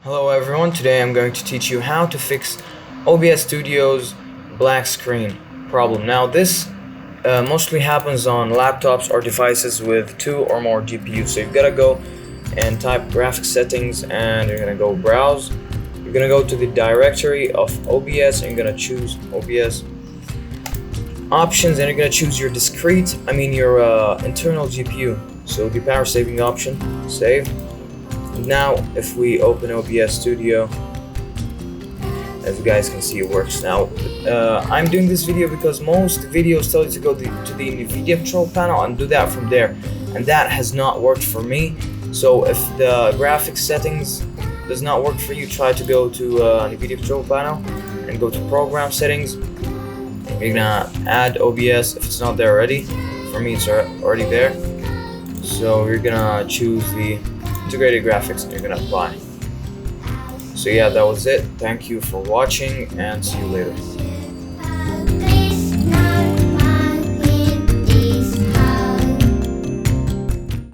Hello everyone, today I'm going to teach you how to fix OBS Studio's black screen problem. Now this mostly happens on laptops or devices with 2 or more GPUs. So you've got to go and type graphics settings and you're going to go browse. You're going to go to the directory of OBS and you're going to choose OBS options and you're going to choose your your internal GPU. So the power saving option, save. Now if we open OBS Studio, as you guys can see, it works now. I'm doing this video because most videos tell you to go to the NVIDIA control panel and do that from there, and that has not worked for me. So if the graphics settings does not work for you, try to go to NVIDIA control panel and go to program settings. You're gonna add OBS if it's not there already. For me it's already there. So you're gonna choose the integrated graphics and you're gonna apply. So yeah, that was it. Thank you for watching and see you later.